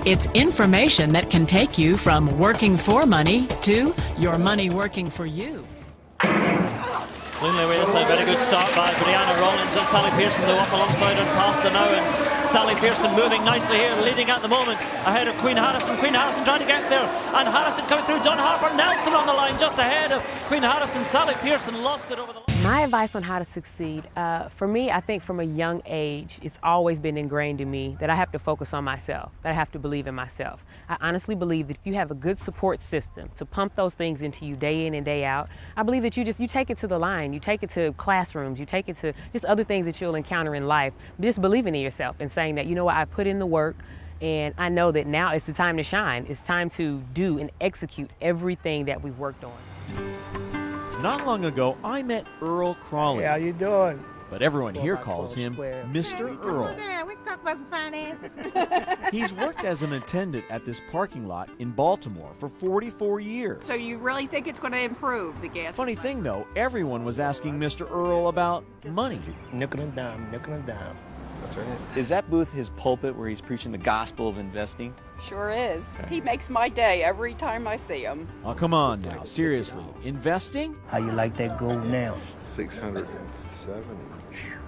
It's information that can take you from working for money to your money working for you. Winley with a very good start by Brianna Rollins and Sally Pearson, though, up alongside and past her now, and Sally Pearson moving nicely here, leading at the moment ahead of Queen Harrison. Queen Harrison trying to get there, and Harrison coming through. John Harper Nelson on the line just ahead of Queen Harrison. Sally Pearson lost it over the line. My advice on how to succeed, for me, I think from a young age, it's always been ingrained in me that I have to focus on myself, that I have to believe in myself. I honestly believe that if you have a good support system to pump those things into you day in and day out, I believe that you take it to the line, you take it to classrooms, you take it to just other things that you'll encounter in life. Just believing in yourself and saying that, you know what, I put in the work, and I know that now it's the time to shine. It's time to do and execute everything that we've worked on. Not long ago, I met Earl Crawley. Hey, how you doing? But everyone here calls him Mr. Earl. Yeah, we can talk about some finances. He's worked as an attendant at this parking lot in Baltimore for 44 years. So you really think it's going to improve the gas? Funny thing, though, everyone was asking Mr. Earl about money. Nickel and dime, nickel and dime. That's right. Is that booth his pulpit where he's preaching the gospel of investing? Sure is. He makes my day every time I see him. Oh, come on now, seriously. Investing? How you like that gold now? 670.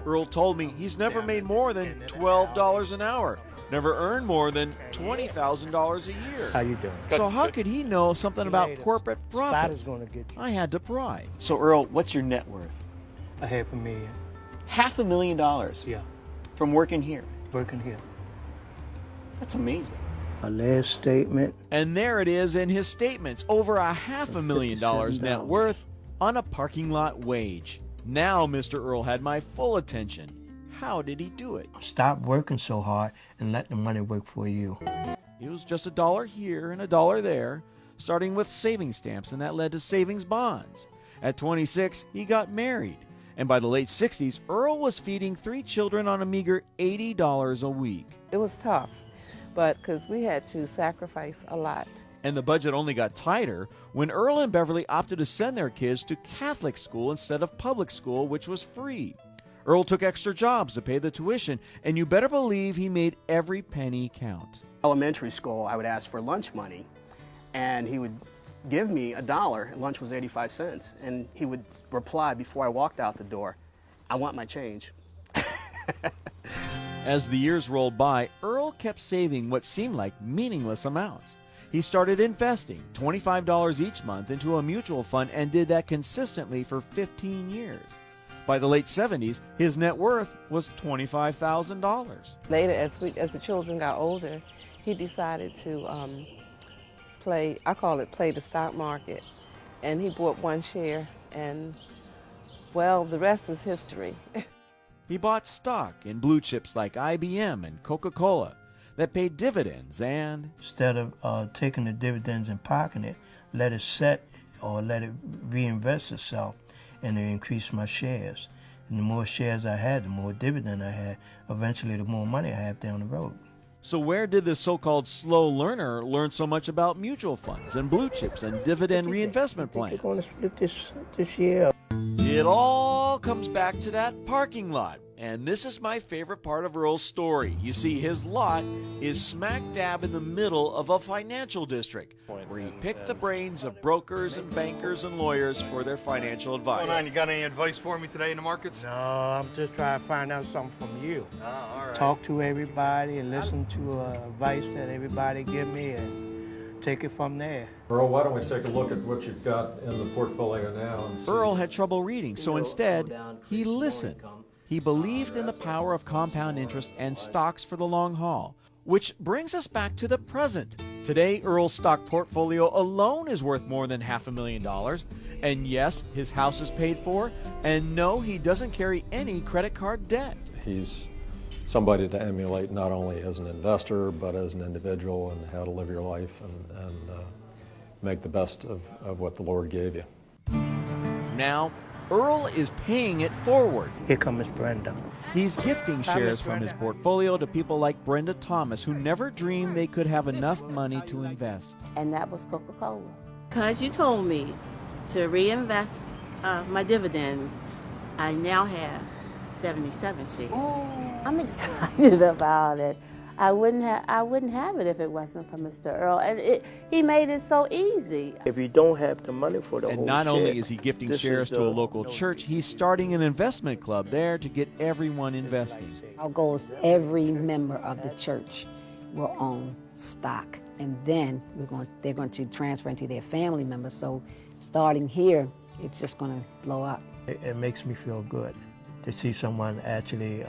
Earl told me he's never made more than $12 an hour, never earned more than $20,000 a year. How you doing? So how could he know something about corporate profits? Gonna get you. I had to pry. So Earl, what's your net worth? $500,000. $500,000? Yeah, From working here? working here. That's amazing. My last statement. And there it is in his statements, over $500,000 net worth on a parking lot wage. Now Mr. Earl had my full attention. How did he do it? Stop working so hard and let the money work for you. It was just $1 here and $1 there, starting with savings stamps, and that led to savings bonds. At 26, he got married. And by the late 60s, Earl was feeding 3 children on a meager $80 a week. It was tough, but because we had to sacrifice a lot. And the budget only got tighter when Earl and Beverly opted to send their kids to Catholic school instead of public school, which was free. Earl took extra jobs to pay the tuition, and you better believe he made every penny count. Elementary school, I would ask for lunch money, and he would give me $1, and lunch was 85 cents, and he would reply before I walked out the door, "I want my change." As the years rolled by, Earl kept saving what seemed like meaningless amounts. He started investing $25 each month into a mutual fund and did that consistently for 15 years. By the late 70s, his net worth was $25,000. Later, as the children got older, he decided to play the stock market. And he bought 1 share, and, well, the rest is history. He bought stock in blue chips like IBM and Coca-Cola that paid dividends, and Instead of taking the dividends and parking it, let it set or let it reinvest itself, and it increased my shares. And the more shares I had, the more dividend I had. Eventually, the more money I have down the road. so where did this so-called slow learner learn so much about mutual funds and blue chips and dividend reinvestment plans? We're going to split this year. It all comes back to that parking lot. And this is my favorite part of Earl's story. You see, his lot is smack dab in the middle of a financial district where he picked the brains of brokers and bankers and lawyers for their financial advice. What's going on? You got any advice for me today in the markets? No, I'm just trying to find out something from you. Oh, all right. Talk to everybody and listen to advice that everybody give me and take it from there. Earl, why don't we take a look at what you've got in the portfolio now? And see. Earl had trouble reading, so instead, he listened. He believed in the power of compound interest and stocks for the long haul. Which brings us back to the present. Today, Earl's stock portfolio alone is worth more than $500,000. And yes, his house is paid for. And no, he doesn't carry any credit card debt. He's somebody to emulate not only as an investor, but as an individual, and how to live your life and make the best of what the Lord gave you. Now, Earl is paying it forward. Here comes Brenda. He's gifting shares from his portfolio to people like Brenda Thomas, who never dreamed they could have enough money to invest. And that was Coca-Cola. Because you told me to reinvest my dividends, I now have 77 shares. I'm excited about it. I wouldn't have it if it wasn't for Mr. Earl. And he made it so easy. If you don't have the money for the And whole not share, only is he gifting this shares is to a the local church, he's starting an investment club there to get everyone investing. Our goal is every member of the church will own stock, and then they're going to transfer into their family members. So starting here, it's just going to blow up. It makes me feel good to see someone actually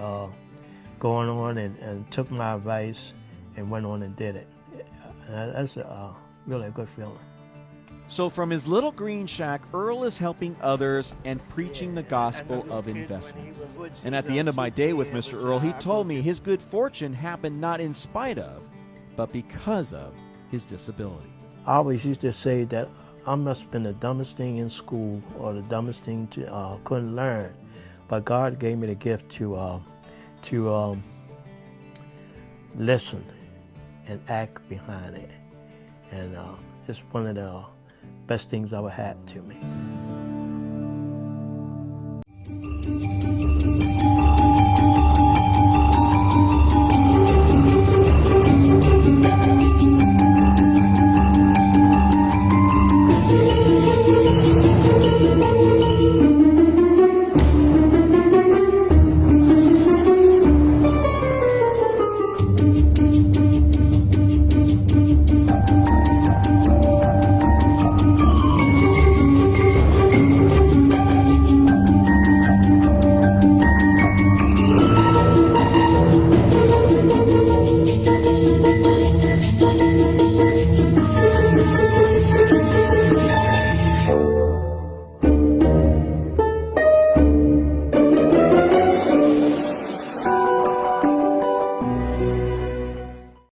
going on and took my advice and went on and did it. And that's really a good feeling. So from his little green shack, Earl is helping others and preaching the gospel of investments. And at the end of my day with Mr. Earl, he told me his good fortune happened not in spite of, but because of his disability. I always used to say that I must have been the dumbest thing in school or the dumbest thing to couldn't learn, but God gave me the gift to listen and act behind it, and it's one of the best things ever happened to me.